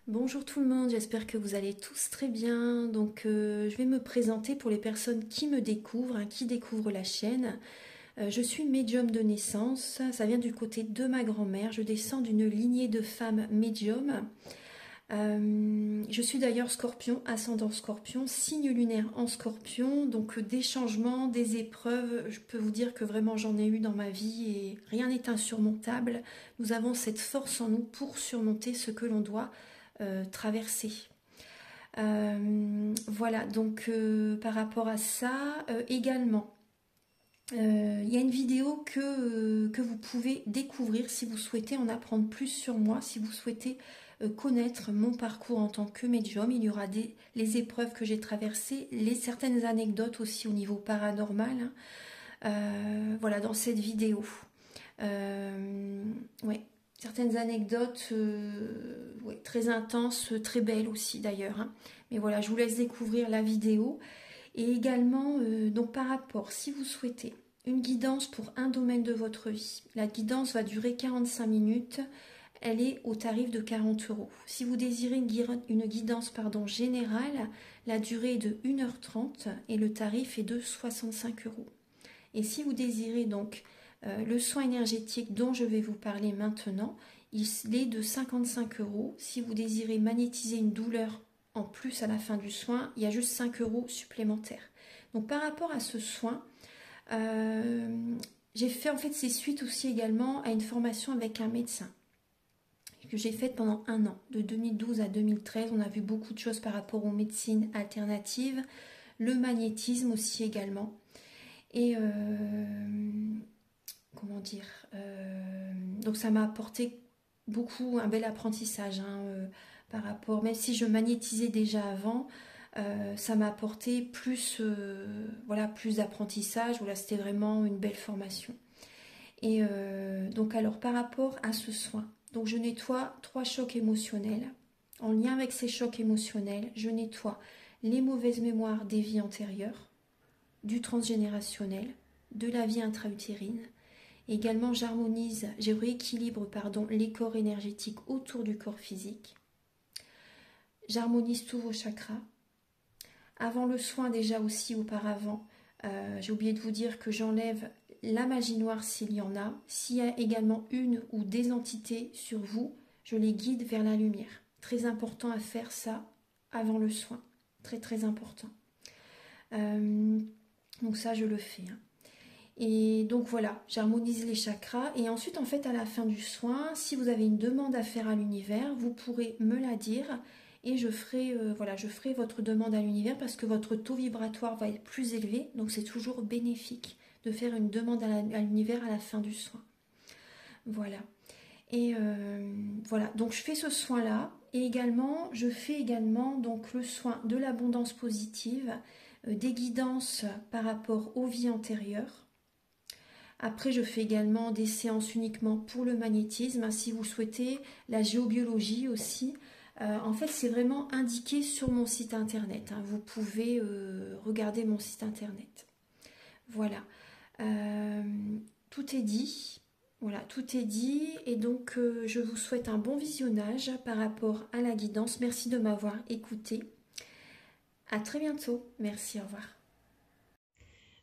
Bonjour tout le monde, j'espère que vous allez tous très bien. Je vais me présenter pour les personnes qui me découvrent, qui découvrent la chaîne. Je suis médium de naissance, ça vient du côté de ma grand-mère. Je descends d'une lignée de femmes médiums. Je suis d'ailleurs scorpion, ascendant scorpion, signe lunaire en scorpion. Donc des changements, des épreuves, je peux vous dire que vraiment j'en ai eu dans ma vie et rien n'est insurmontable. Nous avons cette force en nous pour surmonter ce que l'on doit traverser. Voilà, par rapport à ça, également, il y a une vidéo que vous pouvez découvrir si vous souhaitez en apprendre plus sur moi, si vous souhaitez connaître mon parcours en tant que médium. Il y aura les épreuves que j'ai traversées, certaines anecdotes aussi au niveau paranormal, hein. Voilà, dans cette vidéo. Ouais, certaines anecdotes ouais, très intenses, très belles aussi d'ailleurs, hein. Mais voilà, je vous laisse découvrir la vidéo. Et également, donc par rapport, si vous souhaitez une guidance pour un domaine de votre vie, la guidance va durer 45 minutes. Elle est au tarif de 40 euros. Si vous désirez une guidance générale, la durée est de 1h30 et le tarif est de 65 euros. Et si vous désirez donc le soin énergétique dont je vais vous parler maintenant, il est de 55 euros. Si vous désirez magnétiser une douleur en plus à la fin du soin, il y a juste 5 euros supplémentaires. Donc par rapport à ce soin, j'ai fait en fait c'est suite aussi également à une formation avec un médecin que j'ai faite pendant un an, de 2012 à 2013. On a vu beaucoup de choses par rapport aux médecines alternatives, le magnétisme aussi également. Et comment dire, donc ça m'a apporté beaucoup, un bel apprentissage, hein, par rapport, même si je magnétisais déjà avant, ça m'a apporté plus, voilà, plus d'apprentissage. Voilà, c'était vraiment une belle formation. Et donc alors par rapport à ce soin, donc je nettoie 3 chocs émotionnels. En lien avec ces chocs émotionnels, je nettoie les mauvaises mémoires des vies antérieures, du transgénérationnel, de la vie intra-utérine. Également, je rééquilibre les corps énergétiques autour du corps physique. J'harmonise tous vos chakras. Avant le soin, déjà aussi auparavant, j'ai oublié de vous dire que j'enlève la magie noire s'il y en a. S'il y a également une ou des entités sur vous, je les guide vers la lumière. Très important à faire ça avant le soin. Très très important. Donc ça, je le fais, hein. Et donc voilà, j'harmonise les chakras. Et ensuite, en fait, à la fin du soin, si vous avez une demande à faire à l'univers, vous pourrez me la dire et voilà, je ferai votre demande à l'univers parce que votre taux vibratoire va être plus élevé. Donc c'est toujours bénéfique de faire une demande à l'univers à la fin du soin. Voilà. Et voilà, donc je fais ce soin-là. Et également, je fais également donc le soin de l'abondance positive, des guidances par rapport aux vies antérieures. Après, je fais également des séances uniquement pour le magnétisme, si vous souhaitez, la géobiologie aussi. En fait, c'est vraiment indiqué sur mon site internet, hein. Vous pouvez regarder mon site internet. Voilà. Euh, Tout est dit. Voilà, tout est dit. Et donc, je vous souhaite un bon visionnage par rapport à la guidance. Merci de m'avoir écouté. À très bientôt. Merci, au revoir.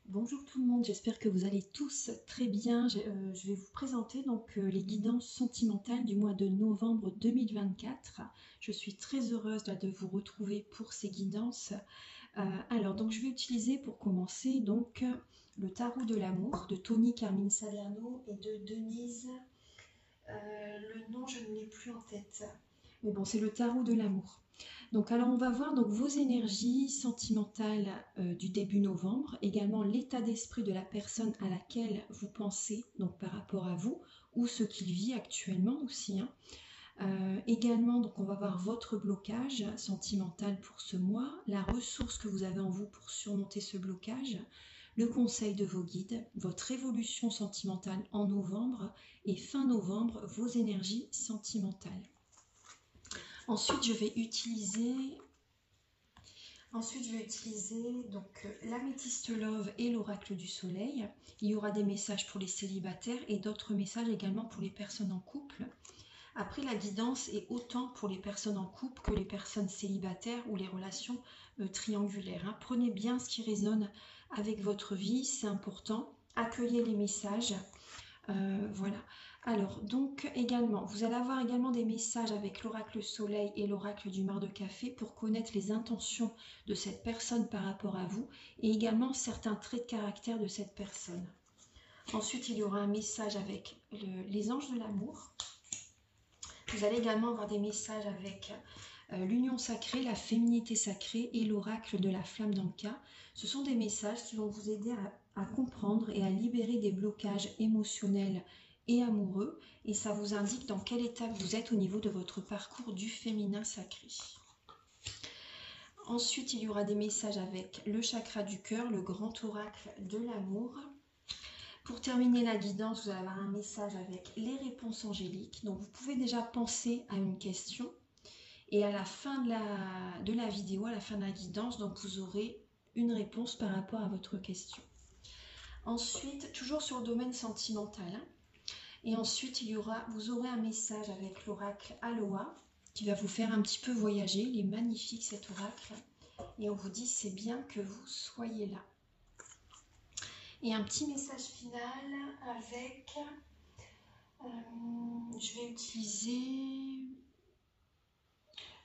Bonjour tout le monde, j'espère que vous allez tous très bien. Je vais vous présenter les guidances sentimentales du mois de novembre 2024. Je suis très heureuse de vous retrouver pour ces guidances. Alors, donc je vais utiliser pour commencer le tarot de l'amour de Tony Carmine Salerno et de Denise. Le nom, je ne l'ai plus en tête. Mais bon, c'est le tarot de l'amour. Donc, alors, on va voir vos énergies sentimentales du début novembre, également l'état d'esprit de la personne à laquelle vous pensez, donc par rapport à vous, ou ce qu'il vit actuellement aussi, hein. Également, donc on va voir votre blocage sentimental pour ce mois, la ressource que vous avez en vous pour surmonter ce blocage, le conseil de vos guides, votre évolution sentimentale en novembre et fin novembre, vos énergies sentimentales. Ensuite, je vais utiliser l'améthyste love et l'oracle du soleil. Il y aura des messages pour les célibataires et d'autres messages également pour les personnes en couple. Après, la guidance est autant pour les personnes en couple que les personnes célibataires ou les relations triangulaires, hein. Prenez bien ce qui résonne avec votre vie, c'est important. Accueillez les messages. Voilà. Alors, donc également, vous allez avoir également des messages avec l'oracle soleil et l'oracle du mar de café pour connaître les intentions de cette personne par rapport à vous et également certains traits de caractère de cette personne. Ensuite, il y aura un message avec les anges de l'amour. Vous allez également avoir des messages avec l'union sacrée, la féminité sacrée et l'oracle de la flamme d'Anka. Ce sont des messages qui vont vous aider à comprendre et à libérer des blocages émotionnels et amoureux. Et ça vous indique dans quelle étape vous êtes au niveau de votre parcours du féminin sacré. Ensuite, il y aura des messages avec le chakra du cœur, le grand oracle de l'amour. Pour terminer la guidance, vous allez avoir un message avec les réponses angéliques. Donc, vous pouvez déjà penser à une question. Et à la fin de la vidéo, à la fin de la guidance, donc vous aurez une réponse par rapport à votre question. Ensuite, toujours sur le domaine sentimental. Hein, et ensuite, vous aurez un message avec l'oracle Aloha qui va vous faire un petit peu voyager. Il est magnifique cet oracle. Et on vous dit c'est bien que vous soyez là. Et un petit message final avec... je vais utiliser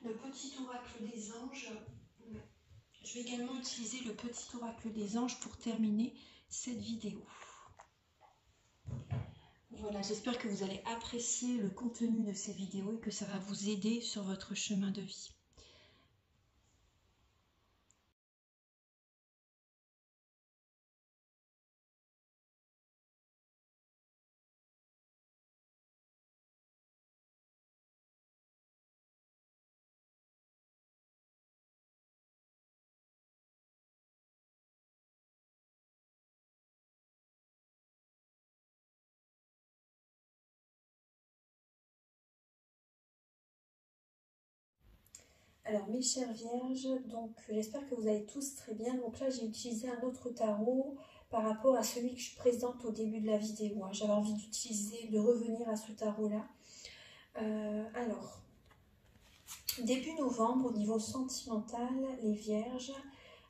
le petit oracle des anges. Je vais également utiliser le petit oracle des anges pour terminer cette vidéo. Voilà, j'espère que vous allez apprécier le contenu de ces vidéos et que ça va vous aider sur votre chemin de vie. Alors mes chères vierges, donc j'espère que vous allez tous très bien. Donc là j'ai utilisé un autre tarot par rapport à celui que je présente au début de la vidéo. Hein. J'avais envie de revenir à ce tarot là. Alors, début novembre au niveau sentimental, les vierges.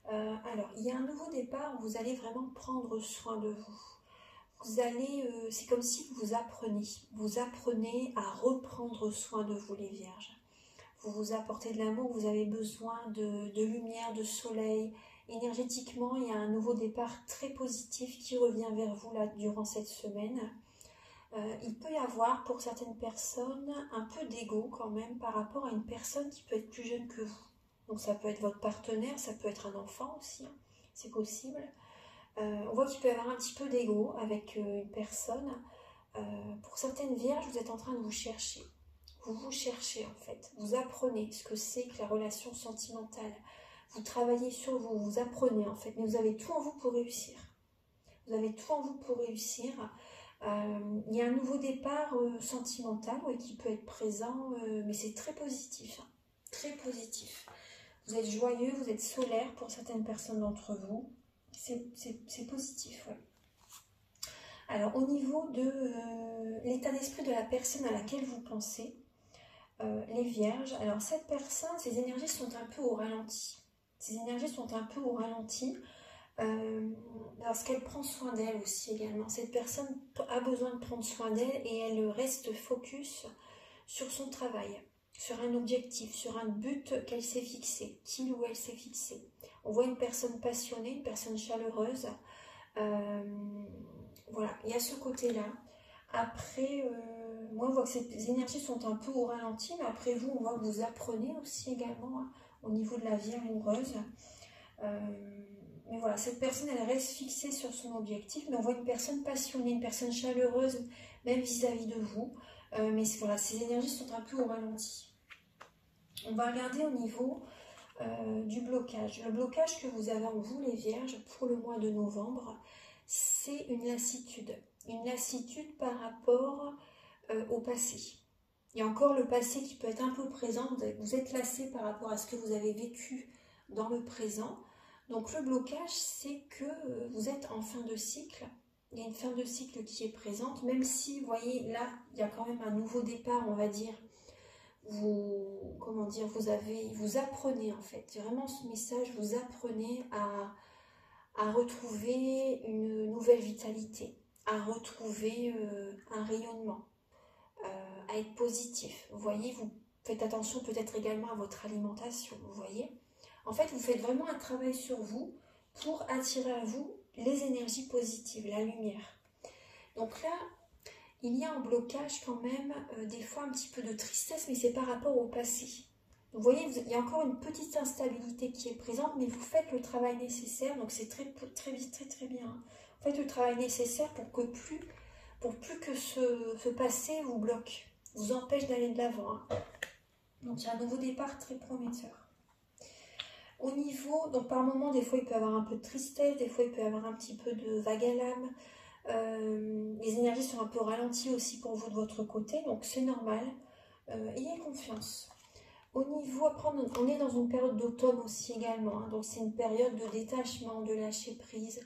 Alors il y a un nouveau départ où vous allez vraiment prendre soin de vous. Vous allez, c'est comme si vous apprenez à reprendre soin de vous les vierges. Vous vous apportez de l'amour, vous avez besoin de lumière, de soleil. Énergétiquement, il y a un nouveau départ très positif qui revient vers vous là durant cette semaine. Il peut y avoir pour certaines personnes un peu d'ego quand même par rapport à une personne qui peut être plus jeune que vous. Donc ça peut être votre partenaire, ça peut être un enfant aussi, hein, c'est possible. On voit qu'il peut y avoir un petit peu d'ego avec une personne. Pour certaines vierges, vous êtes en train de vous chercher. Vous vous cherchez en fait, vous apprenez ce que c'est que la relation sentimentale, vous travaillez sur vous, vous apprenez en fait, mais vous avez tout en vous pour réussir. Vous avez tout en vous pour réussir. Il y a un nouveau départ sentimental qui peut être présent, mais c'est très positif, hein, très positif. Vous êtes joyeux, vous êtes solaire pour certaines personnes d'entre vous, c'est positif, ouais. Alors au niveau de l'état d'esprit de la personne à laquelle vous pensez, les vierges, alors cette personne, ses énergies sont un peu au ralenti. Ses énergies sont un peu au ralenti parce qu'elle prend soin d'elle aussi également. Cette personne a besoin de prendre soin d'elle et elle reste focus sur son travail, sur un objectif, sur un but qu'elle s'est fixé, qu'il ou elle s'est fixé. On voit une personne passionnée, une personne chaleureuse. Voilà, il y a ce côté-là. Après, moi, on voit que ces énergies sont un peu au ralenti, mais après vous, on voit que vous apprenez aussi également hein, au niveau de la vie amoureuse. Mais voilà, cette personne, elle reste fixée sur son objectif, mais on voit une personne passionnée, une personne chaleureuse, même vis-à-vis de vous. Mais voilà, ces énergies sont un peu au ralenti. On va regarder au niveau du blocage. Le blocage que vous avez en vous, les vierges, pour le mois de novembre, c'est une lassitude. Une lassitude par rapport au passé. Il y a encore le passé qui peut être un peu présent. Vous êtes lassé par rapport à ce que vous avez vécu dans le présent. Donc le blocage, c'est que vous êtes en fin de cycle Il y a une fin de cycle qui est présente, même si, vous voyez, là, il y a quand même un nouveau départ, on va dire. Comment dire, vous apprenez en fait. C'est vraiment ce message, vous apprenez à retrouver une nouvelle vitalité, à retrouver un rayonnement, à être positif. Vous voyez, vous faites attention peut-être également à votre alimentation, vous voyez. En fait, vous faites vraiment un travail sur vous pour attirer à vous les énergies positives, la lumière. Donc là, il y a un blocage quand même, des fois un petit peu de tristesse, mais c'est par rapport au passé. Vous voyez, il y a encore une petite instabilité qui est présente, mais vous faites le travail nécessaire, donc c'est très bien. Vous faites le travail nécessaire pour plus que ce passé vous bloque, vous empêche d'aller de l'avant. Hein. Donc il y a un nouveau départ très prometteur. Au niveau, donc par moment, des fois il peut y avoir un peu de tristesse, des fois il peut y avoir un petit peu de vague à l'âme. Les énergies sont un peu ralenties aussi pour vous de votre côté, donc c'est normal. Ayez confiance. Au niveau, après on est dans une période d'automne aussi également, hein, donc c'est une période de détachement, de lâcher prise,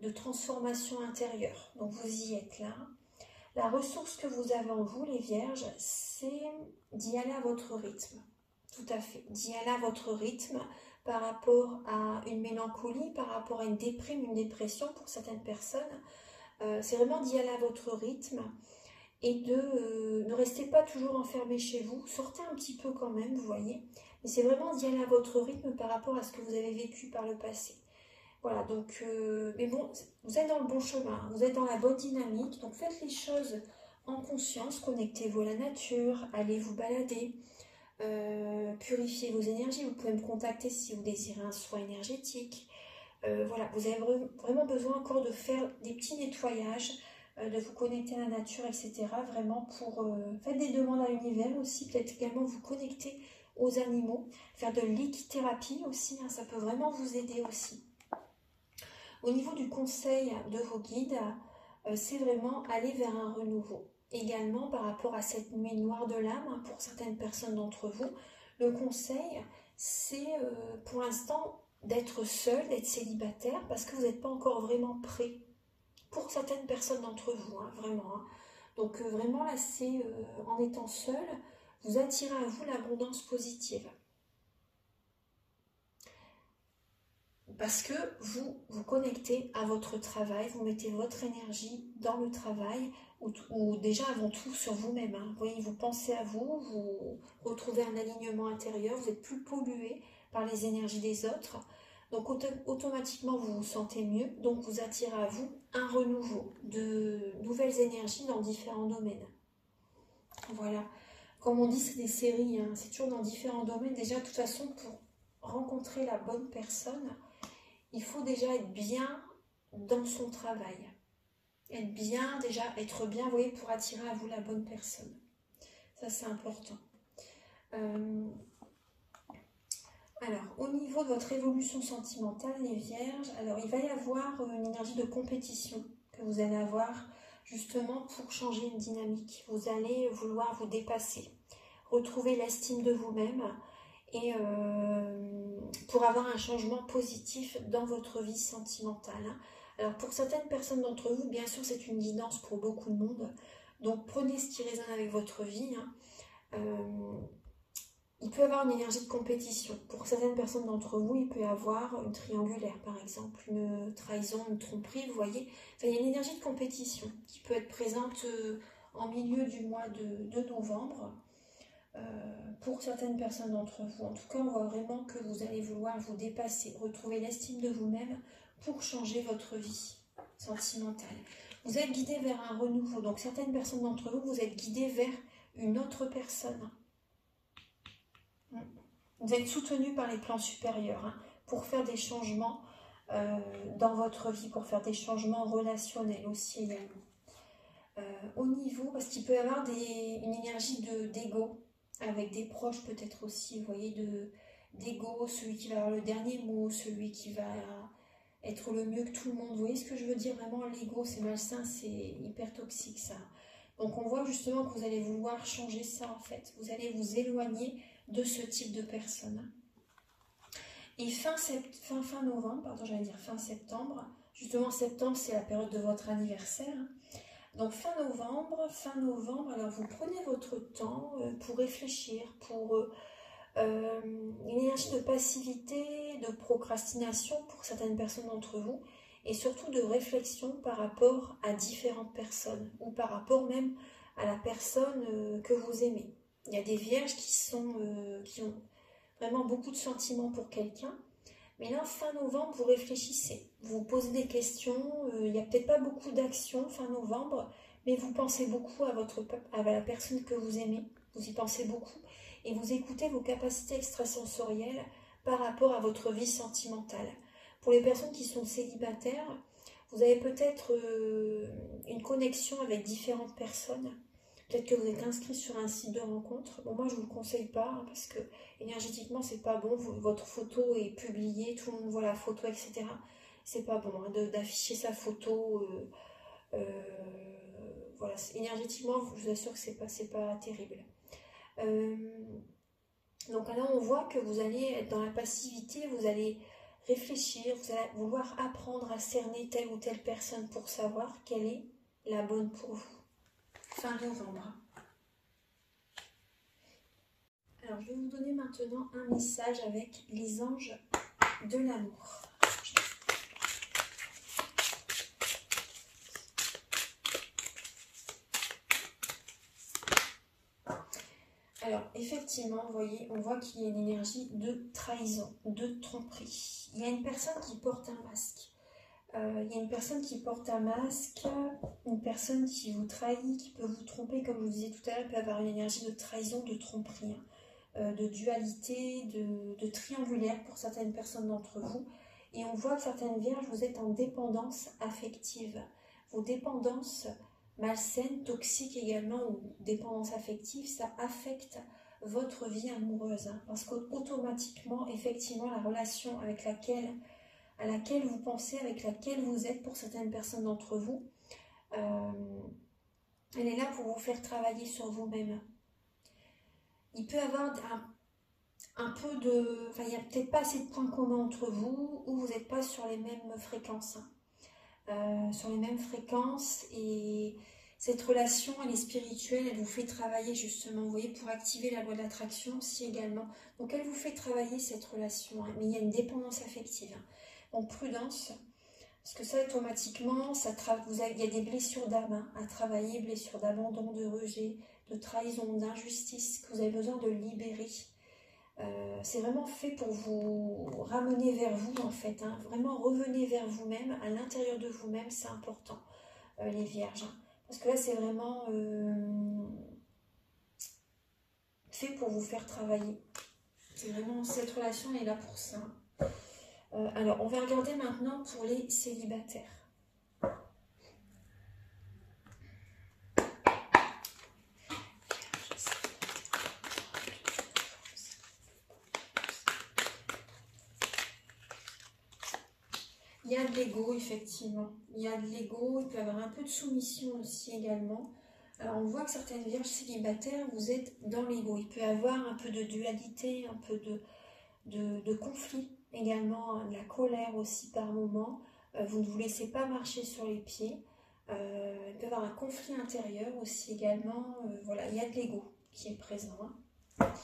de transformation intérieure. Donc vous y êtes là. La ressource que vous avez en vous, les vierges, c'est d'y aller à votre rythme. Tout à fait, d'y aller à votre rythme par rapport à une mélancolie, par rapport à une déprime, une dépression pour certaines personnes. C'est vraiment d'y aller à votre rythme et ne restez pas toujours enfermé chez vous. Sortez un petit peu quand même, vous voyez. Mais c'est vraiment d'y aller à votre rythme par rapport à ce que vous avez vécu par le passé. Voilà, donc, mais bon, vous êtes dans le bon chemin, vous êtes dans la bonne dynamique. Donc faites les choses en conscience, connectez-vous à la nature, allez vous balader, purifiez vos énergies. Vous pouvez me contacter si vous désirez un soin énergétique. Voilà, vous avez vraiment besoin encore de faire des petits nettoyages, de vous connecter à la nature, etc. Vraiment pour faire des demandes à l'univers aussi, peut-être également vous connecter aux animaux, faire de l'équithérapie aussi, hein, ça peut vraiment vous aider aussi. Au niveau du conseil de vos guides, c'est vraiment aller vers un renouveau. Également par rapport à cette nuit noire de l'âme, hein, pour certaines personnes d'entre vous, le conseil, c'est pour l'instant d'être seul, d'être célibataire, parce que vous n'êtes pas encore vraiment prêt. Pour certaines personnes d'entre vous, hein, vraiment. Hein. Donc vraiment là, c'est en étant seul, vous attirez à vous l'abondance positive. Parce que vous vous connectez à votre travail, vous mettez votre énergie dans le travail, ou déjà avant tout sur vous-même. Hein. Vous voyez, vous pensez à vous, vous retrouvez un alignement intérieur, vous n'êtes plus pollué par les énergies des autres. Donc automatiquement vous vous sentez mieux, donc vous attirez à vous un renouveau de nouvelles énergies dans différents domaines. Voilà, comme on dit, c'est des séries, hein. C'est toujours dans différents domaines. Déjà, de toute façon, pour rencontrer la bonne personne, il faut déjà être bien dans son travail. Être bien, déjà être bien, vous voyez, pour attirer à vous la bonne personne. Ça, c'est important. Alors, au niveau de votre évolution sentimentale, les vierges, alors il va y avoir une énergie de compétition que vous allez avoir justement pour changer une dynamique. Vous allez vouloir vous dépasser, retrouver l'estime de vous-même et pour avoir un changement positif dans votre vie sentimentale. Alors, pour certaines personnes d'entre vous, bien sûr, c'est une guidance pour beaucoup de monde. Donc, prenez ce qui résonne avec votre vie. Il peut y avoir une énergie de compétition. Pour certaines personnes d'entre vous, il peut y avoir une triangulaire, par exemple, une trahison, une tromperie, vous voyez. Enfin, il y a une énergie de compétition qui peut être présente en milieu du mois de novembre. Pour certaines personnes d'entre vous. En tout cas, on voit vraiment que vous allez vouloir vous dépasser, retrouver l'estime de vous-même pour changer votre vie sentimentale. Vous êtes guidé vers un renouveau. Donc, certaines personnes d'entre vous, vous êtes guidé vers une autre personne. Vous êtes soutenu par les plans supérieurs, hein, pour faire des changements dans votre vie, pour faire des changements relationnels aussi également. Au niveau, parce qu'il peut y avoir une énergie d'ego, avec des proches peut-être aussi, vous voyez, d'ego, celui qui va avoir le dernier mot, celui qui va être le mieux que tout le monde. Vous voyez ce que je veux dire? Vraiment, l'ego, c'est malsain, c'est hyper toxique ça. Donc on voit justement que vous allez vouloir changer ça en fait. Vous allez vous éloigner de ce type de personne. Et fin novembre, pardon, j'allais dire fin septembre, justement septembre c'est la période de votre anniversaire. Donc fin novembre, alors vous prenez votre temps pour réfléchir, pour une énergie de passivité, de procrastination pour certaines personnes d'entre vous, et surtout de réflexion par rapport à différentes personnes, ou par rapport même à la personne que vous aimez. Il y a des vierges qui ont vraiment beaucoup de sentiments pour quelqu'un, mais là, fin novembre, vous réfléchissez, vous posez des questions, il n'y a peut-être pas beaucoup d'actions fin novembre, mais vous pensez beaucoup à la personne que vous aimez, vous y pensez beaucoup, et vous écoutez vos capacités extrasensorielles par rapport à votre vie sentimentale. Pour les personnes qui sont célibataires, vous avez peut-être une connexion avec différentes personnes. Peut-être que vous êtes inscrit sur un site de rencontre. Bon, moi, je ne vous le conseille pas, hein, parce que énergétiquement, c'est pas bon. Votre photo est publiée, tout le monde voit la photo, etc. C'est pas bon hein, d'afficher sa photo. Voilà, énergétiquement, je vous assure que c'est pas terrible. Donc là, on voit que vous allez être dans la passivité, vous allez réfléchir, vous allez vouloir apprendre à cerner telle ou telle personne pour savoir quelle est la bonne pour vous. Fin novembre. Alors, je vais vous donner maintenant un message avec les anges de l'amour. Alors, effectivement, vous voyez, on voit qu'il y a une énergie de trahison, de tromperie. Il y a une personne qui porte un masque. Une personne qui vous trahit, qui peut vous tromper, comme je vous disais tout à l'heure, peut avoir une énergie de trahison, de tromperie, de dualité, de triangulaire pour certaines personnes d'entre vous. Et on voit que certaines vierges, vous êtes en dépendance affective. Vos dépendances malsaines, toxiques également, ou dépendance affective, ça affecte votre vie amoureuse. Hein, parce qu'automatiquement, effectivement, la relation à laquelle vous pensez, avec laquelle vous êtes pour certaines personnes d'entre vous, elle est là pour vous faire travailler sur vous-même. Il peut y avoir un peu de... Enfin, il n'y a peut-être pas assez de points communs entre vous, ou vous n'êtes pas sur les mêmes fréquences. Et cette relation, elle est spirituelle, elle vous fait travailler justement, vous voyez, pour activer la loi de l'attraction aussi également. Donc elle vous fait travailler cette relation, hein, mais il y a une dépendance affective. Hein. Donc prudence, parce que ça automatiquement, il y a des blessures d'âme hein, à travailler, blessures d'abandon, de rejet, de trahison, d'injustice, que vous avez besoin de libérer. C'est vraiment fait pour vous ramener vers vous en fait, hein. Vraiment revenez vers vous-même, à l'intérieur de vous-même, c'est important, les vierges. Hein. Parce que là c'est vraiment fait pour vous faire travailler. C'est vraiment, cette relation elle est là pour ça. Alors on va regarder maintenant pour les célibataires. Il y a de l'ego, effectivement. Il y a de l'ego, il peut y avoir un peu de soumission aussi également. Alors, on voit que certaines vierges célibataires, vous êtes dans l'ego. Il peut y avoir un peu de dualité, un peu de conflit également, de la colère aussi par moment. Vous ne vous laissez pas marcher sur les pieds. Il peut y avoir un conflit intérieur aussi également. Voilà, il y a de l'ego qui est présent. Hein.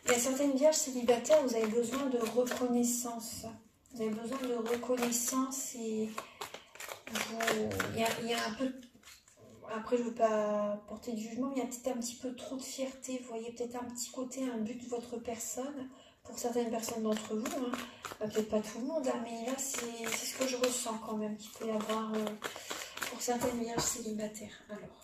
Il y a certaines vierges célibataires, vous avez besoin de reconnaissance. Vous avez besoin de reconnaissance et il y a un peu... Après, je ne veux pas porter de jugement, mais il y a peut-être un petit peu trop de fierté. Vous voyez peut-être un petit côté, un but de votre personne, pour certaines personnes d'entre vous. Hein. Peut-être pas tout le monde, hein, mais là, c'est ce que je ressens quand même, qu'il peut y avoir pour certaines vierges célibataires. Alors.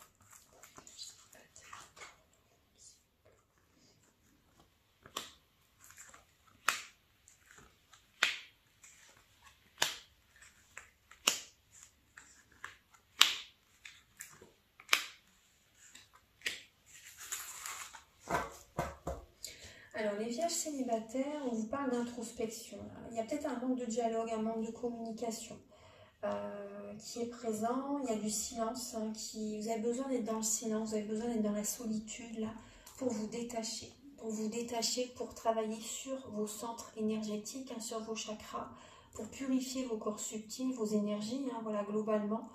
Alors les les vierges célibataires, on vous parle d'introspection. Il y a peut-être un manque de dialogue, un manque de communication qui est présent. Il y a du silence, hein, vous avez besoin d'être dans le silence, vous avez besoin d'être dans la solitude là, pour vous détacher. Pour travailler sur vos centres énergétiques, hein, sur vos chakras, pour purifier vos corps subtils, vos énergies, hein, voilà, globalement,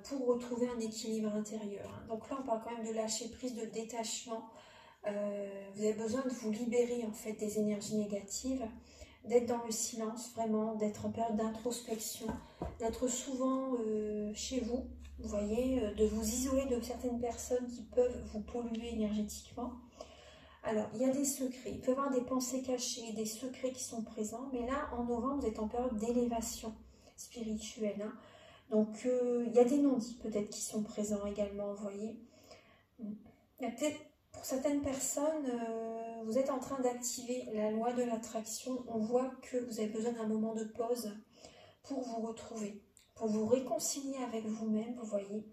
pour retrouver un équilibre intérieur. Hein. Donc là, on parle quand même de lâcher prise, de détachement. Vous avez besoin de vous libérer en fait des énergies négatives, d'être dans le silence vraiment, d'être en période d'introspection, d'être souvent chez vous, vous voyez, de vous isoler de certaines personnes qui peuvent vous polluer énergétiquement. Alors, il y a des secrets, il peut y avoir des pensées cachées, des secrets qui sont présents, mais là, en novembre, vous êtes en période d'élévation spirituelle. Hein. Donc, il y a des non-dits peut-être qui sont présents également, vous voyez. Il y a peut-être, pour certaines personnes, vous êtes en train d'activer la loi de l'attraction. On voit que vous avez besoin d'un moment de pause pour vous retrouver, pour vous réconcilier avec vous-même, vous voyez.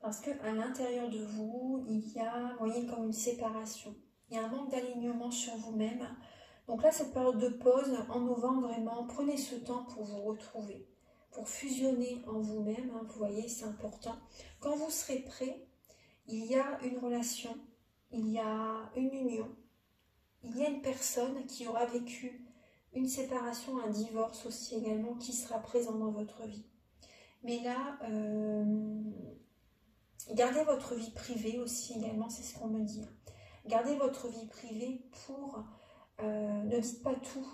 Parce qu'à l'intérieur de vous, il y a, vous voyez, comme une séparation. Il y a un manque d'alignement sur vous-même. Donc là, cette période de pause, en novembre, vraiment, prenez ce temps pour vous retrouver, pour fusionner en vous-même. Hein, vous voyez, c'est important. Quand vous serez prêt, il y a une relation, il y a une union, il y a une personne qui aura vécu une séparation, un divorce aussi également, qui sera présent dans votre vie. Mais là, gardez votre vie privée aussi également, c'est ce qu'on me dit. Gardez votre vie privée pour... ne dites pas tout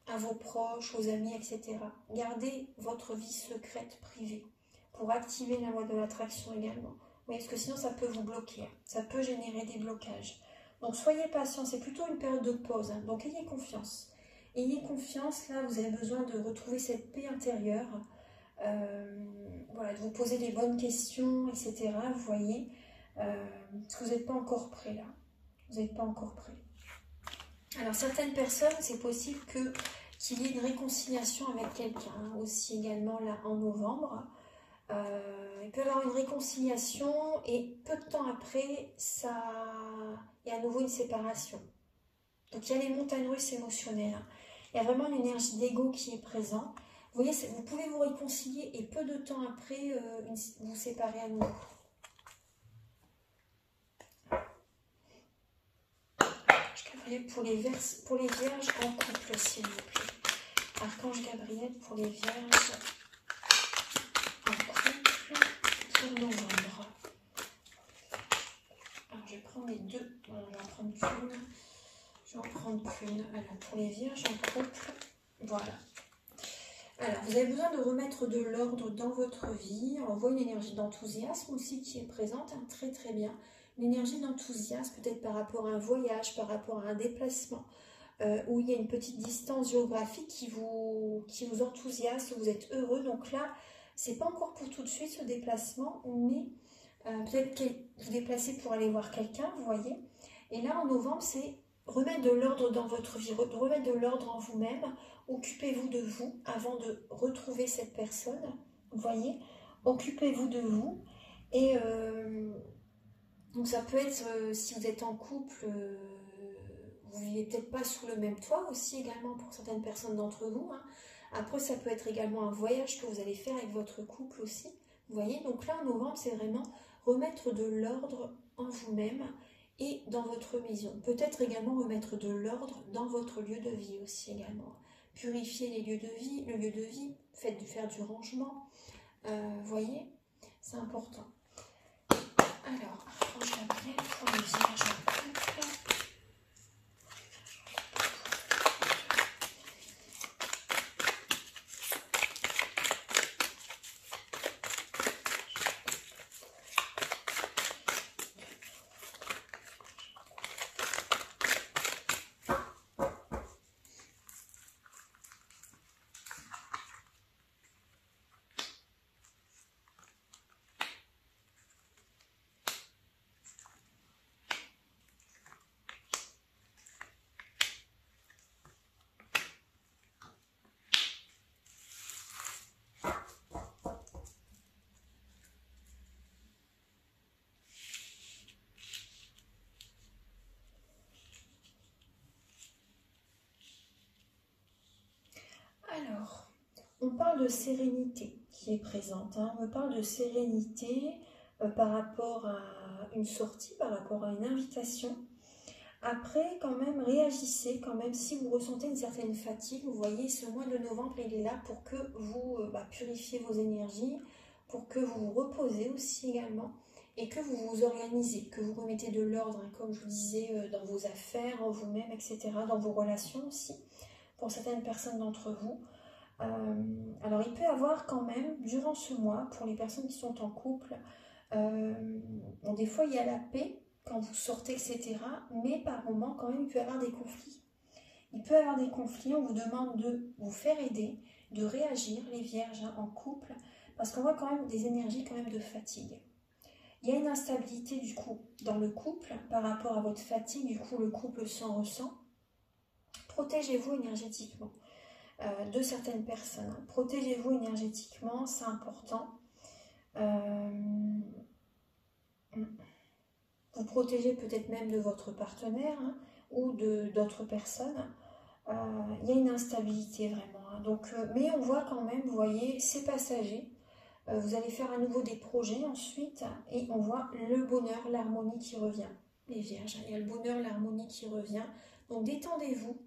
à vos proches, aux amis, etc. Gardez votre vie secrète privée pour activer la loi de l'attraction également. Oui, parce que sinon ça peut vous bloquer, ça peut générer des blocages. Donc soyez patient, c'est plutôt une période de pause, hein. Donc ayez confiance. Ayez confiance, là vous avez besoin de retrouver cette paix intérieure, voilà, de vous poser les bonnes questions, etc. Vous voyez, parce que vous n'êtes pas encore prêt là. Vous n'êtes pas encore prêt. Alors certaines personnes, c'est possible qu'il y ait une réconciliation avec quelqu'un, hein, aussi également là en novembre. Il peut y avoir une réconciliation et peu de temps après, il y a à nouveau une séparation. Donc il y a les montagnes russes émotionnelles. Hein. Il y a vraiment une énergie d'ego qui est présente. Vous voyez, vous pouvez vous réconcilier et peu de temps après, vous séparer à nouveau. Pour les vierges en couple, s'il vous plaît. Archange Gabriel pour les vierges en couple pour novembre. Alors, je vais prendre les deux. Alors, je vais en prendre qu'une. Je vais en prendre qu'une. Alors, pour les vierges en couple, voilà. Alors, vous avez besoin de remettre de l'ordre dans votre vie. On voit une énergie d'enthousiasme aussi qui est présente, hein, très très bien. Une énergie d'enthousiasme, peut-être par rapport à un voyage, par rapport à un déplacement, où il y a une petite distance géographique qui vous enthousiasme, vous êtes heureux. Donc là, c'est pas encore pour tout de suite ce déplacement, mais peut-être que vous déplacez pour aller voir quelqu'un, vous voyez. Et là, en novembre, c'est remettre de l'ordre dans votre vie, remettre de l'ordre en vous-même. Occupez-vous de vous avant de retrouver cette personne, vous voyez. Occupez-vous de vous. Et donc ça peut être, si vous êtes en couple, vous vivez peut-être pas sous le même toit aussi également pour certaines personnes d'entre vous. Hein. Après, ça peut être également un voyage que vous allez faire avec votre couple aussi. Vous voyez, donc là, en novembre, c'est vraiment remettre de l'ordre en vous-même et dans votre maison. Peut-être également remettre de l'ordre dans votre lieu de vie aussi également. Purifier les lieux de vie, le lieu de vie, faire du rangement. Vous voyez, c'est important. Alors, Archange Gabriel pour les vierges en couple. On parle de sérénité qui est présente, hein. On me parle de sérénité par rapport à une sortie, par rapport à une invitation. Après, quand même, réagissez quand même si vous ressentez une certaine fatigue. Vous voyez, ce mois de novembre, il est là pour que vous purifiez vos énergies, pour que vous vous reposez aussi également, et que vous vous organisez, que vous remettez de l'ordre, hein, comme je vous disais, dans vos affaires, en vous-même, etc., dans vos relations aussi, pour certaines personnes d'entre vous. Alors, il peut y avoir quand même, durant ce mois, pour les personnes qui sont en couple, bon, des fois, il y a la paix, quand vous sortez, etc. Mais par moments, quand même, il peut y avoir des conflits. Il peut y avoir des conflits, on vous demande de vous faire aider, de réagir, les vierges, hein, en couple, parce qu'on voit quand même des énergies quand même de fatigue. Il y a une instabilité du coup dans le couple par rapport à votre fatigue, du coup le couple s'en ressent. Protégez-vous énergétiquement de certaines personnes. Protégez-vous énergétiquement, c'est important. Vous protégez peut-être même de votre partenaire, hein, ou d'autres personnes. Il y a une instabilité vraiment, hein. Donc, mais on voit quand même, vous voyez, c'est passager. Vous allez faire à nouveau des projets ensuite et on voit le bonheur, l'harmonie qui revient. Les vierges, il y a le bonheur, l'harmonie qui revient. Donc détendez-vous,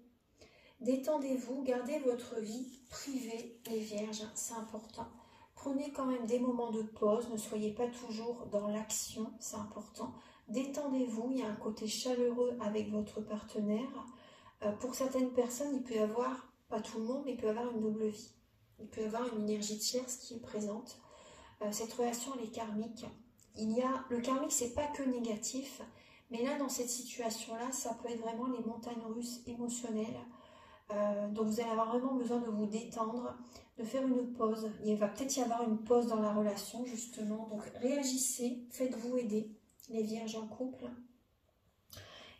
détendez-vous, gardez votre vie privée, les vierges, c'est important. Prenez quand même des moments de pause, ne soyez pas toujours dans l'action, c'est important. Détendez-vous, il y a un côté chaleureux avec votre partenaire. Pour certaines personnes, il peut y avoir, pas tout le monde, mais il peut y avoir une double vie. Il peut y avoir une énergie tierce qui est présente. Cette relation, elle est karmique. Le karmique, c'est pas que négatif, mais là, dans cette situation-là, ça peut être vraiment les montagnes russes émotionnelles. Donc, vous allez avoir vraiment besoin de vous détendre, de faire une pause. Il va peut-être y avoir une pause dans la relation, justement. Donc, réagissez, faites-vous aider, les vierges en couple.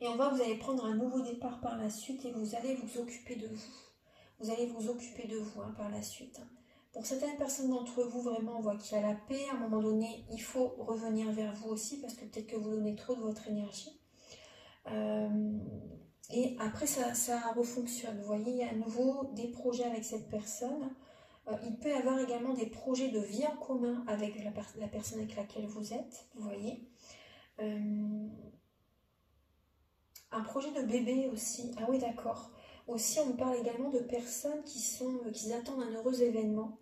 Et on voit que vous allez prendre un nouveau départ par la suite et vous allez vous occuper de vous. Vous allez vous occuper de vous, hein, par la suite. Pour certaines personnes d'entre vous, vraiment, on voit qu'il y a la paix. À un moment donné, il faut revenir vers vous aussi parce que peut-être que vous donnez trop de votre énergie. Et après, ça refonctionne. Vous voyez, il y a à nouveau des projets avec cette personne. Il peut y avoir également des projets de vie en commun avec la personne avec laquelle vous êtes. Vous voyez. Un projet de bébé aussi. Ah oui, d'accord. Aussi, on parle également de personnes qui attendent un heureux événement.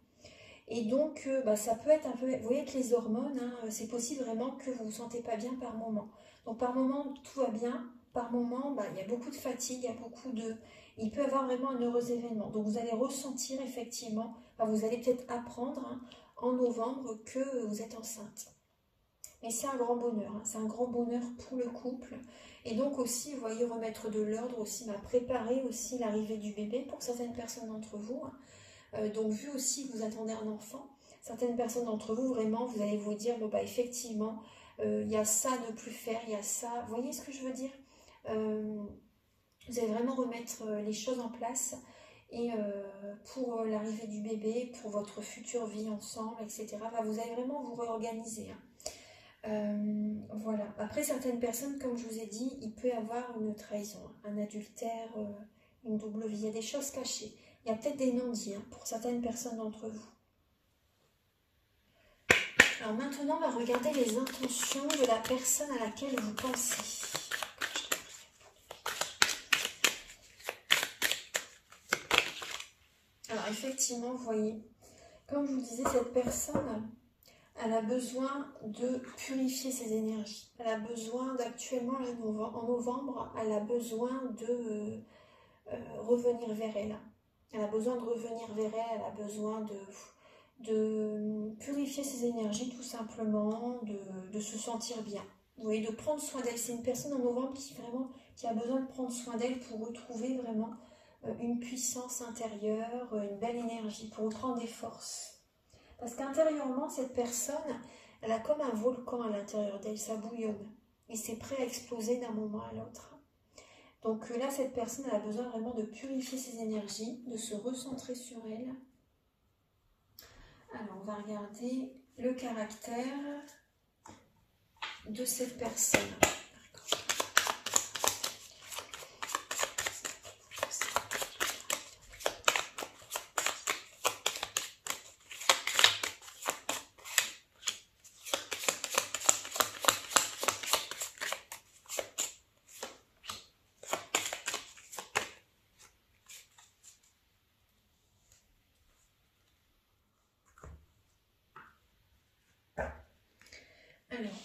Et donc, ça peut être un peu... Vous voyez, avec les hormones, hein, c'est possible vraiment que vous ne vous sentez pas bien par moment. Donc, par moment, tout va bien. Par moment, il y a beaucoup de fatigue, il y a beaucoup de... Il peut y avoir vraiment un heureux événement. Donc, vous allez ressentir effectivement... vous allez peut-être apprendre, hein, en novembre que vous êtes enceinte. Et c'est un grand bonheur, hein, c'est un grand bonheur pour le couple. Et donc aussi, vous voyez, remettre de l'ordre aussi, préparer aussi l'arrivée du bébé pour certaines personnes d'entre vous. Donc vu aussi que vous attendez un enfant, certaines personnes d'entre vous, vraiment, vous allez vous dire, effectivement, il y a ça à ne plus faire, il y a ça. Vous voyez ce que je veux dire? Vous allez vraiment remettre les choses en place. Et pour l'arrivée du bébé, pour votre future vie ensemble, etc., vous allez vraiment vous réorganiser, hein. Voilà. Après, certaines personnes, comme je vous ai dit, il peut y avoir une trahison, un adultère, une double vie. Il y a des choses cachées. Il y a peut-être des non-dits, hein, pour certaines personnes d'entre vous. Alors maintenant, on va regarder les intentions de la personne à laquelle vous pensez. Alors effectivement, vous voyez, comme je vous disais, cette personne... Elle a besoin de purifier ses énergies. Elle a besoin d'actuellement, en novembre, elle a besoin de revenir vers elle. Elle a besoin de revenir vers elle, elle a besoin de purifier ses énergies tout simplement, de se sentir bien. Vous voyez, de prendre soin d'elle. C'est une personne en novembre qui a besoin de prendre soin d'elle pour retrouver vraiment une puissance intérieure, une belle énergie, pour reprendre des forces. Parce qu'intérieurement, cette personne, elle a comme un volcan à l'intérieur d'elle, ça bouillonne. Et c'est prêt à exploser d'un moment à l'autre. Donc là, cette personne, elle a besoin vraiment de purifier ses énergies, de se recentrer sur elle. Alors, on va regarder le caractère de cette personne.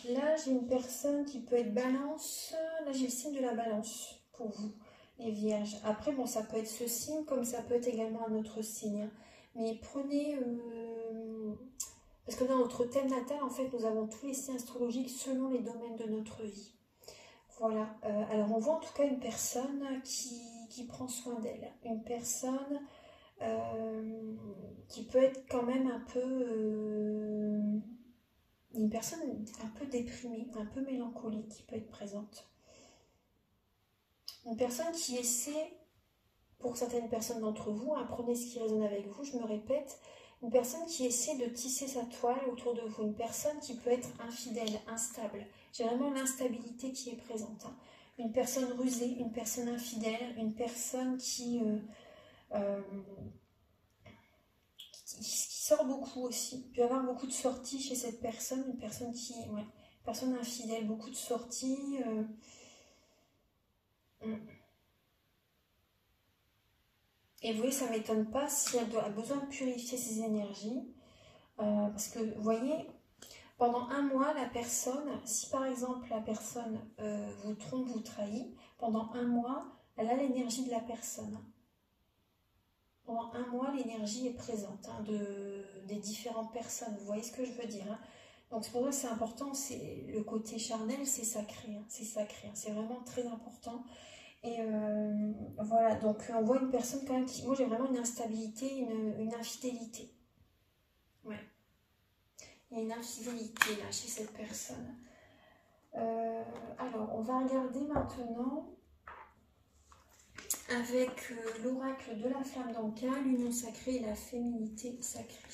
Là, j'ai une personne qui peut être balance. Là, j'ai le signe de la balance pour vous, les vierges. Après, bon, ça peut être ce signe comme ça peut être également un autre signe. Mais prenez... parce que dans notre thème natal, en fait, nous avons tous les signes astrologiques selon les domaines de notre vie. Voilà. Alors, on voit en tout cas une personne qui prend soin d'elle. Une personne qui peut être quand même un peu... une personne un peu déprimée, un peu mélancolique qui peut être présente. Une personne qui essaie, pour certaines personnes d'entre vous, prenez ce qui résonne avec vous, je me répète, une personne qui essaie de tisser sa toile autour de vous, une personne qui peut être infidèle, instable. J'ai vraiment l'instabilité qui est présente. Une personne rusée, une personne infidèle, une personne qui sort beaucoup aussi. Il peut y avoir beaucoup de sorties chez cette personne, une personne qui, ouais, une personne infidèle, beaucoup de sorties. Et vous voyez, ça ne m'étonne pas si elle a besoin de purifier ses énergies. Parce que, vous voyez, pendant un mois, la personne, si par exemple la personne vous trompe, vous trahit, pendant un mois, elle a l'énergie de la personne. Pendant un mois, l'énergie est présente des différentes personnes. Vous voyez ce que je veux dire, Donc c'est pour ça que c'est important, c'est le côté charnel, c'est sacré. C'est sacré, c'est vraiment très important. Et voilà, donc on voit une personne quand même qui... Moi j'ai vraiment une instabilité, une infidélité. Ouais. Il y a une infidélité là chez cette personne. Alors, on va regarder maintenant avec l'oracle de la flamme d'Anka, l'union sacrée et la féminité sacrée.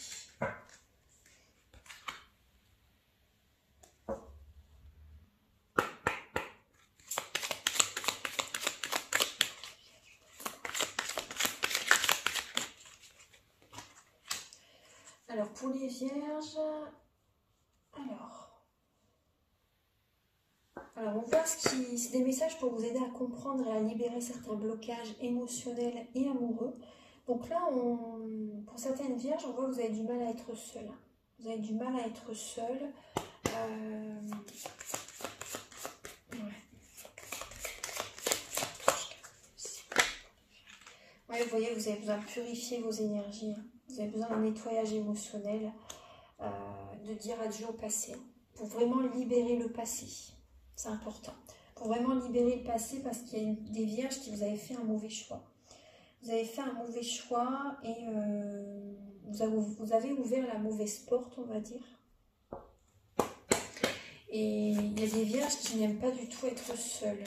Alors, pour les vierges, alors on voit c'est des messages pour vous aider à comprendre et à libérer certains blocages émotionnels et amoureux. Donc là, pour certaines vierges, on voit que vous avez du mal à être seul. Vous avez du mal à être seul. Ouais, vous voyez, vous avez besoin de purifier vos énergies. Vous avez besoin d'un nettoyage émotionnel, de dire adieu au passé, pour vraiment libérer le passé. C'est important. Pour vraiment libérer le passé, parce qu'il y a des vierges qui vous avez fait un mauvais choix. Vous avez fait un mauvais choix et vous avez ouvert la mauvaise porte, on va dire. Et il y a des vierges qui n'aiment pas du tout être seules.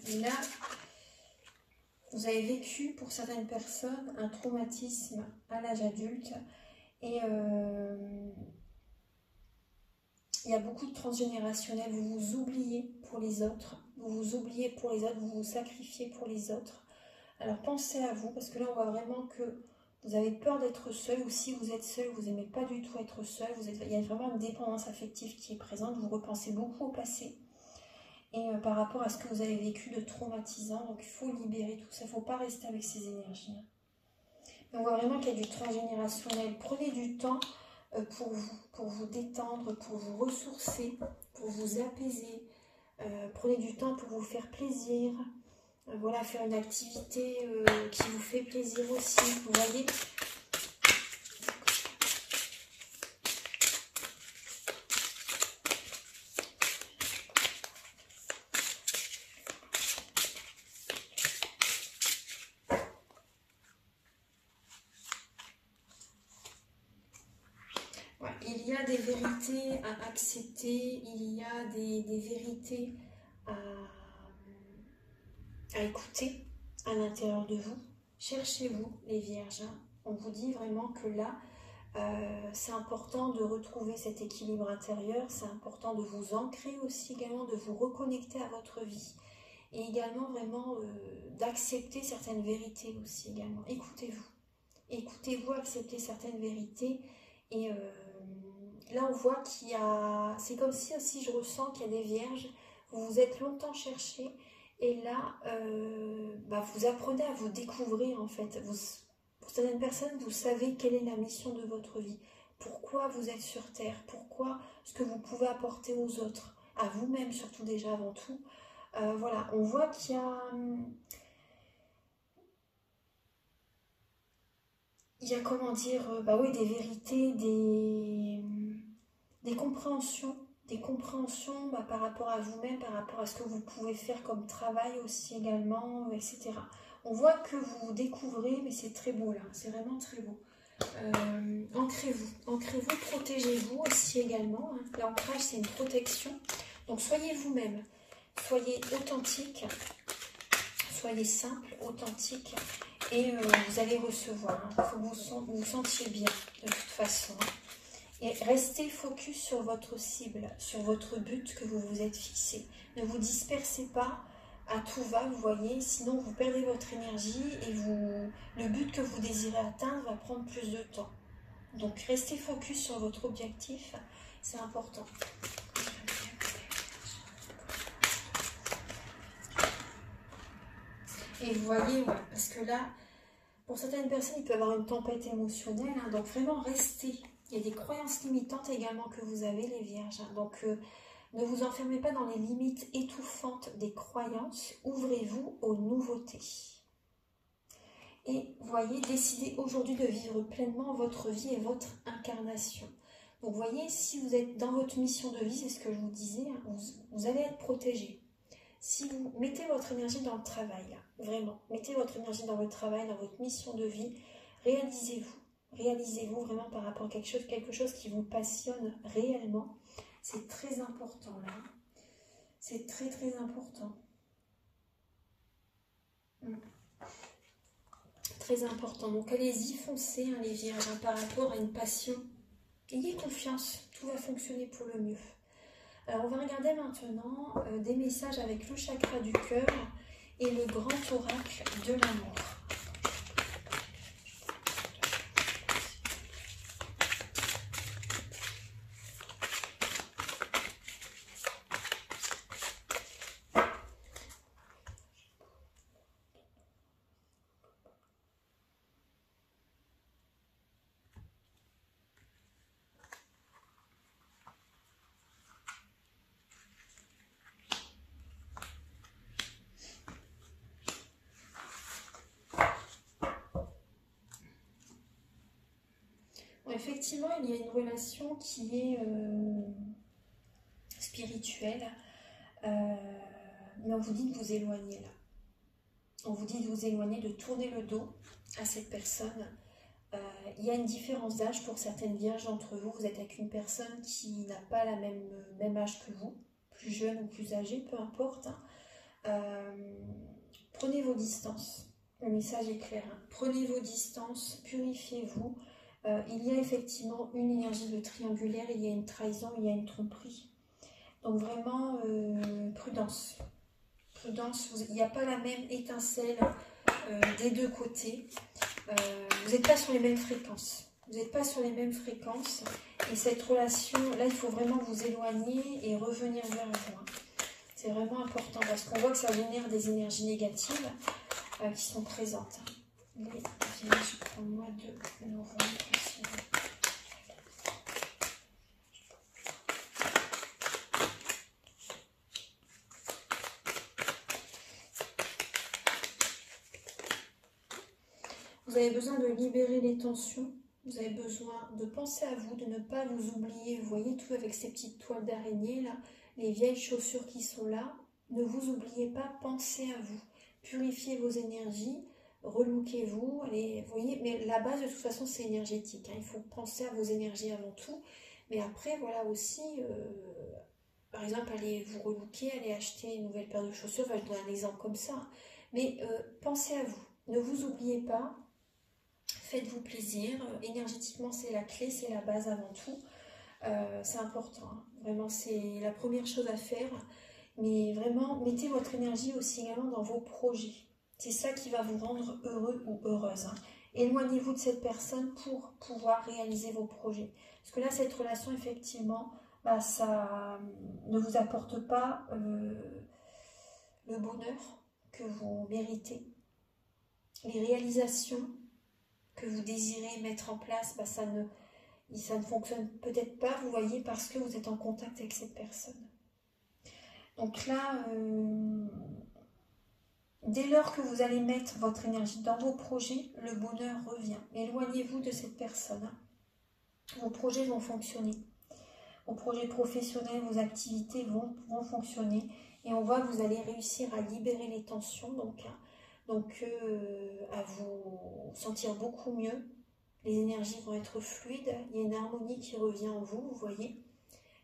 Et là, vous avez vécu pour certaines personnes un traumatisme à l'âge adulte et il y a beaucoup de transgénérationnel. Vous vous oubliez pour les autres, vous vous sacrifiez pour les autres. Alors pensez à vous, parce que là on voit vraiment que vous avez peur d'être seul, ou si vous êtes seul, vous n'aimez pas du tout être seul, il y a vraiment une dépendance affective qui est présente, vous repensez beaucoup au passé. Et par rapport à ce que vous avez vécu de traumatisant, donc il faut libérer tout ça, il ne faut pas rester avec ces énergies. Mais on voit vraiment qu'il y a du transgénérationnel. Prenez du temps pour vous détendre, pour vous ressourcer, pour vous apaiser. Prenez du temps pour vous faire plaisir. Voilà, faire une activité qui vous fait plaisir aussi, vous voyez. Ouais, il y a des vérités à accepter, il y a des vérités à écouter à l'intérieur de vous. Cherchez-vous, les vierges. On vous dit vraiment que là, c'est important de retrouver cet équilibre intérieur, c'est important de vous ancrer aussi également, de vous reconnecter à votre vie et également vraiment d'accepter certaines vérités aussi également. Écoutez-vous, acceptez certaines vérités et là on voit qu'il y a, c'est comme si aussi je ressens qu'il y a des vierges, vous vous êtes longtemps cherché et là vous apprenez à vous découvrir en fait. Pour certaines personnes, vous savez quelle est la mission de votre vie. pourquoi vous êtes sur Terre, pourquoi ce que vous pouvez apporter aux autres, à vous-même surtout déjà avant tout. Voilà, on voit qu'il y a comment dire, bah oui, des vérités, des compréhensions, bah, par rapport à vous-même, par rapport à ce que vous pouvez faire comme travail aussi également, etc. On voit que vous vous découvrez, mais c'est très beau là, c'est vraiment très beau. Ancrez-vous, protégez-vous aussi également. Hein. L'ancrage, c'est une protection. Donc soyez vous-même, soyez authentique, soyez simple, authentique, et vous allez recevoir. Il faut que vous vous sentiez bien de toute façon. Et restez focus sur votre cible, sur votre but que vous vous êtes fixé. Ne vous dispersez pas à tout va, vous voyez, sinon vous perdez votre énergie et le but que vous désirez atteindre va prendre plus de temps. Donc restez focus sur votre objectif, c'est important. Et vous voyez, ouais, parce que là, pour certaines personnes, il peut y avoir une tempête émotionnelle, hein, donc vraiment restez. Il y a des croyances limitantes également que vous avez, les vierges. Hein, donc ne vous enfermez pas dans les limites étouffantes des croyances, ouvrez-vous aux nouveautés. Et voyez, décidez aujourd'hui de vivre pleinement votre vie et votre incarnation. Donc voyez, si vous êtes dans votre mission de vie, c'est ce que je vous disais, hein, vous allez être protégé. Si vous mettez votre énergie dans le travail, là, vraiment, mettez votre énergie dans votre travail, dans votre mission de vie, réalisez-vous vraiment par rapport à quelque chose qui vous passionne réellement. C'est très important là, c'est très très important. Très important, donc allez-y, foncez hein, les vierges, hein, par rapport à une passion. Ayez confiance, tout va fonctionner pour le mieux. Alors on va regarder maintenant des messages avec le chakra du cœur et le grand oracle de l'amour. Effectivement, il y a une relation qui est spirituelle, mais on vous dit de vous éloigner là. On vous dit de vous éloigner, de tourner le dos à cette personne. Il y a une différence d'âge pour certaines vierges d'entre vous. Vous êtes avec une personne qui n'a pas la même âge que vous, plus jeune ou plus âgée, peu importe. Prenez vos distances. Le message est clair. Hein. Prenez vos distances, purifiez-vous. Il y a effectivement une énergie de triangulaire, il y a une trahison, il y a une tromperie. Donc vraiment, prudence. Prudence, il n'y a pas la même étincelle des deux côtés. Vous n'êtes pas sur les mêmes fréquences. Vous n'êtes pas sur les mêmes fréquences. Et cette relation, là, il faut vraiment vous éloigner et revenir vers vous. Hein. C'est vraiment important parce qu'on voit que ça génère des énergies négatives qui sont présentes. Les vierges pour le mois de novembre. Vous avez besoin de libérer les tensions. Vous avez besoin de penser à vous, de ne pas vous oublier. Vous voyez tout avec ces petites toiles d'araignée là, les vieilles chaussures qui sont là. Ne vous oubliez pas, pensez à vous. Purifiez vos énergies. Relookez-vous, allez, vous voyez, mais la base de toute façon c'est énergétique, hein. Il faut penser à vos énergies avant tout, mais après voilà aussi, par exemple allez vous relooker, allez acheter une nouvelle paire de chaussures, enfin, je donne un exemple comme ça, mais pensez à vous, ne vous oubliez pas, faites-vous plaisir, énergétiquement c'est la clé, c'est la base avant tout, c'est important, hein. Vraiment c'est la première chose à faire, mais vraiment mettez votre énergie aussi également dans vos projets. C'est ça qui va vous rendre heureux ou heureuse. Hein. Éloignez-vous de cette personne pour pouvoir réaliser vos projets. Parce que là, cette relation, effectivement, bah, ça ne vous apporte pas le bonheur que vous méritez. Les réalisations que vous désirez mettre en place, bah, ça ne fonctionne peut-être pas, vous voyez, parce que vous êtes en contact avec cette personne. Donc là, dès lors que vous allez mettre votre énergie dans vos projets, le bonheur revient. Éloignez-vous de cette personne. Vos projets vont fonctionner. Vos projets professionnels, vos activités vont fonctionner. Et on voit que vous allez réussir à libérer les tensions, donc à vous sentir beaucoup mieux. Les énergies vont être fluides. Il y a une harmonie qui revient en vous, vous voyez.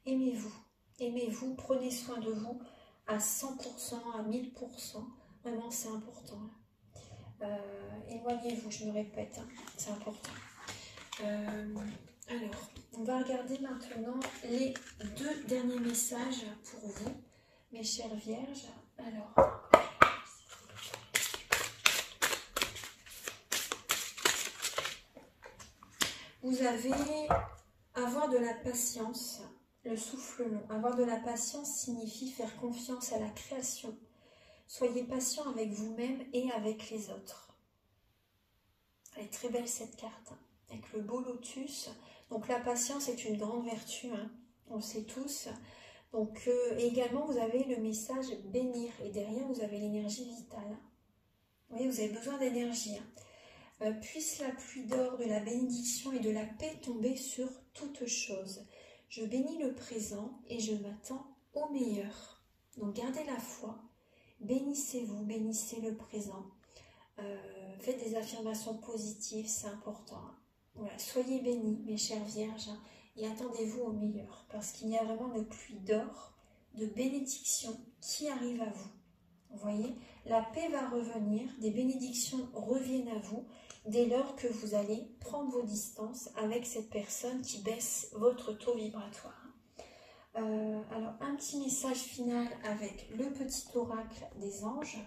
Aimez-vous. Aimez-vous, prenez soin de vous à 100%, à 1000%. Vraiment, c'est important. Éloignez-vous, je me répète, hein, c'est important. Alors, on va regarder maintenant les 2 derniers messages pour vous, mes chères vierges. Alors, vous avez avoir de la patience, le souffle long. Avoir de la patience signifie faire confiance à la création. Soyez patient avec vous-même et avec les autres. Elle est très belle cette carte, hein, avec le beau lotus. Donc la patience est une grande vertu, hein, on le sait tous. Donc, et également vous avez le message bénir, et derrière vous avez l'énergie vitale. Vous voyez, vous avez besoin d'énergie. Hein. Puisse la pluie d'or, de la bénédiction et de la paix tomber sur toutes choses. Je bénis le présent et je m'attends au meilleur. Donc gardez la foi, bénissez-vous, bénissez le présent. Faites des affirmations positives, c'est important. Hein. Voilà, soyez bénis, mes chères vierges, hein, et attendez-vous au meilleur, parce qu'il y a vraiment une pluie d'or, de bénédictions qui arrive à vous. Vous voyez, la paix va revenir, des bénédictions reviennent à vous, dès lors que vous allez prendre vos distances avec cette personne qui baisse votre taux vibratoire. Alors, un petit message final avec le petit oracle des anges.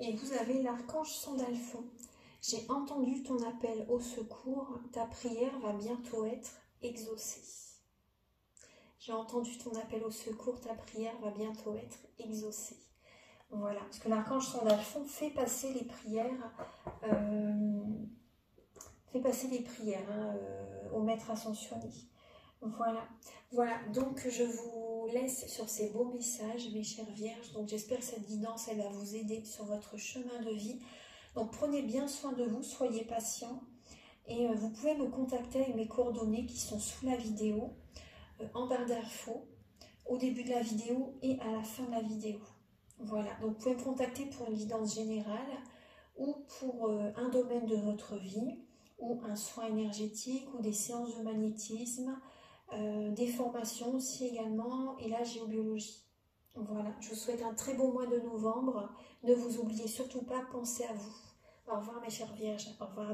Et vous avez l'archange Sandalphon. J'ai entendu ton appel au secours, ta prière va bientôt être exaucée. J'ai entendu ton appel au secours, ta prière va bientôt être exaucée. Voilà, parce que l'archange Sandalphon fait passer les prières, au maître ascensionné. Voilà, donc je vous laisse sur ces beaux messages, mes chères vierges. Donc j'espère que cette guidance, elle va vous aider sur votre chemin de vie. Donc prenez bien soin de vous, soyez patients. Et vous pouvez me contacter avec mes coordonnées qui sont sous la vidéo, en barre d'infos, au début de la vidéo et à la fin de la vidéo. Voilà, donc vous pouvez me contacter pour une guidance générale ou pour un domaine de votre vie, ou un soin énergétique, ou des séances de magnétisme, des formations aussi également, et la géobiologie. Voilà, je vous souhaite un très beau mois de novembre. Ne vous oubliez surtout pas, pensez à vous. Au revoir mes chères vierges, au revoir.